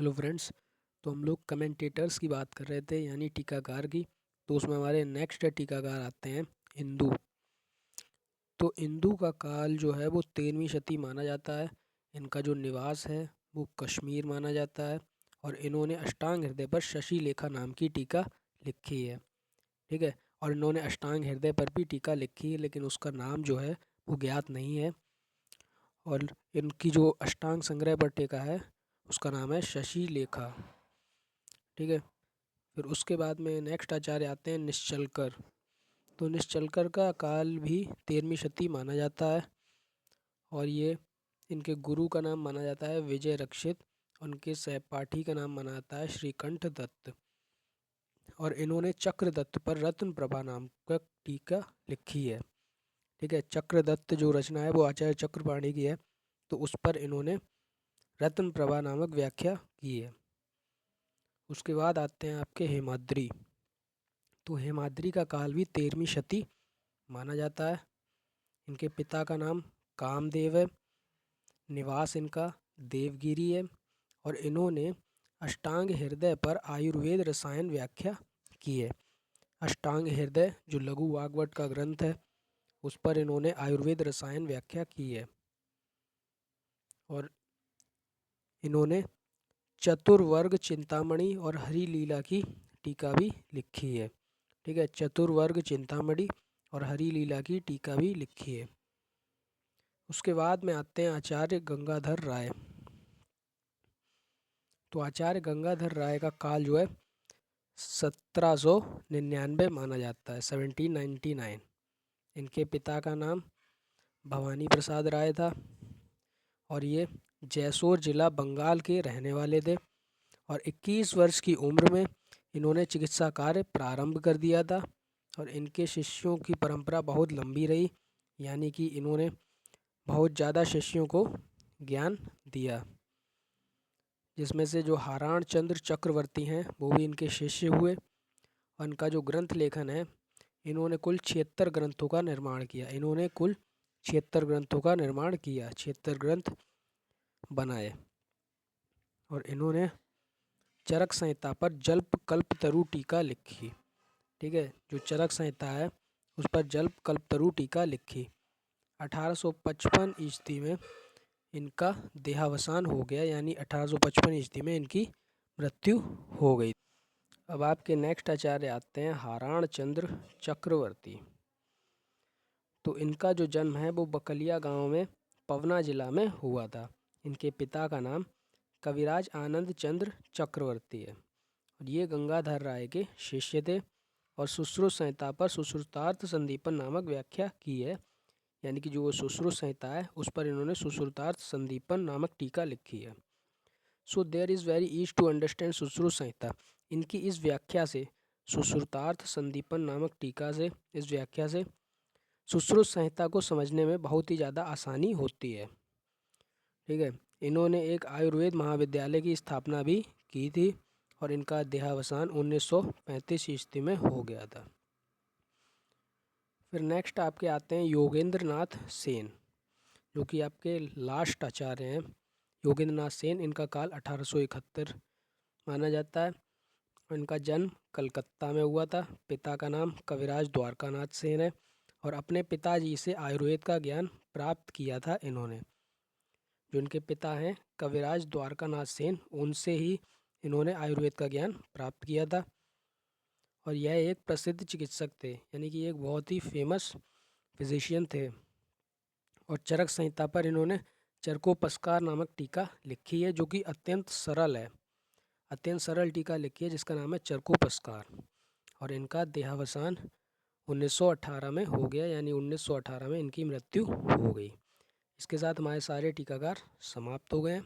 Hello friends. तो हम लोग कमेंटेटर्स की बात कर रहे थे यानी टीकाकार की। तो उसमें हमारे नेक्स्ट टीकाकार आते हैं इंदु। तो इंदु का काल जो है वो 13वीं शती माना जाता है। इनका जो निवास है वो कश्मीर माना जाता है और इन्होंने अष्टांग हृदय पर शशि लेखा नाम की टीका लिखी है। ठीक है। और इन्होंने अष्टांग हृदय पर भी टीका लिखी है लेकिन उसका नाम जो है वो ज्ञात नहीं है। और इनकी जो अष्टांग संग्रह पर टीका है उसका नाम है शशि लेखा। ठीक है। फिर उसके बाद में नेक्स्ट आचार्य आते हैं निश्चलकर। तो निश्चलकर का काल भी 13वीं शती माना जाता है और ये इनके गुरु का नाम माना जाता है विजय रक्षित। उनके सहपाठी का नाम माना जाता है श्रीकंठ दत्त और इन्होंने चक्रदत्त पर रत्न प्रभा नाम का टीका लिखी है। ठीक है। चक्रदत्त जो रचना है वो आचार्य चक्रपाणी की है, तो उस पर इन्होंने रत्न प्रभा नामक व्याख्या की है। उसके बाद आते हैं आपके हेमाद्री। तो हेमाद्री का काल भी 13वीं शती माना जाता है। इनके पिता का नाम कामदेव है, निवास इनका देवगिरी है और इन्होंने अष्टांग हृदय पर आयुर्वेद रसायन व्याख्या की है। अष्टांग हृदय जो लघु वाग्भट का ग्रंथ है उस पर इन्होंने आयुर्वेद रसायन व्याख्या की है। और इन्होंने चतुर्वर्ग चिंतामणि और हरि लीला की टीका भी लिखी है। ठीक है। चतुर्वर्ग चिंतामणि और हरि लीला की टीका भी लिखी है। उसके बाद में आते हैं आचार्य गंगाधर राय। तो आचार्य गंगाधर राय का काल जो है 1799 माना जाता है, 1799। इनके पिता का नाम भवानी प्रसाद राय था और ये जैसोर जिला बंगाल के रहने वाले थे और 21 वर्ष की उम्र में इन्होंने चिकित्सा कार्य प्रारंभ कर दिया था और इनके शिष्यों की परंपरा बहुत लंबी रही, यानी कि इन्होंने बहुत ज़्यादा शिष्यों को ज्ञान दिया, जिसमें से जो हाराण चंद्र चक्रवर्ती हैं वो भी इनके शिष्य हुए। और इनका जो ग्रंथ लेखन है, इन्होंने कुल 76 ग्रंथों का निर्माण किया। इन्होंने कुल 76 ग्रंथों का निर्माण किया, 76 ग्रंथ बनाए। और इन्होंने चरक संहिता पर जल्प कल्पतरु टीका लिखी। ठीक है। जो चरक संहिता है उस पर जल्प कल्पतरु टीका लिखी। 1855 ईस्वी में इनका देहावसान हो गया, यानी 1855 ईस्वी में इनकी मृत्यु हो गई। अब आपके नेक्स्ट आचार्य आते हैं हाराण चंद्र चक्रवर्ती। तो इनका जो जन्म है वो बकलिया गांव में पवना जिला में हुआ था। इनके पिता का नाम कविराज आनंद चंद्र चक्रवर्ती है और ये गंगाधर राय के शिष्य थे और सुश्रुत संहिता पर सुश्रुतार्थ संदीपन नामक व्याख्या की है, यानी कि जो सुश्रुत संहिता है उस पर इन्होंने सुश्रुतार्थ संदीपन नामक टीका लिखी है। So there is very easy to understand Sushruta Samhita. इनकी इस व्याख्या से, सुश्रुतार्थ संदीपन नामक टीका से, इस व्याख्या से सुश्रुत संहिता को समझने में बहुत ही ज़्यादा आसानी होती है। ठीक है। इन्होंने एक आयुर्वेद महाविद्यालय की स्थापना भी की थी और इनका देहावसान 1935 ईस्वी में हो गया था। फिर नेक्स्ट आपके आते हैं योगेंद्र नाथ सेन, जो कि आपके लास्ट आचार्य हैं। योगेंद्र नाथ सेन, इनका काल 1871 माना जाता है। इनका जन्म कलकत्ता में हुआ था। पिता का नाम कविराज द्वारकानाथ सेन है और अपने पिताजी से आयुर्वेद का ज्ञान प्राप्त किया था इन्होंने। जो इनके पिता हैं कविराज द्वारकानाथ सेन, उनसे ही इन्होंने आयुर्वेद का ज्ञान प्राप्त किया था और यह एक प्रसिद्ध चिकित्सक थे, यानी कि एक बहुत ही फेमस फिजिशियन थे। और चरक संहिता पर इन्होंने चरकोपस्कार नामक टीका लिखी है, जो कि अत्यंत सरल है। अत्यंत सरल टीका लिखी है जिसका नाम है चरकोपस्कार। और इनका देहावसान 1918 में हो गया, यानी 1918 में इनकी मृत्यु हो गई। इसके साथ हमारे सारे टीकाकार समाप्त हो गए।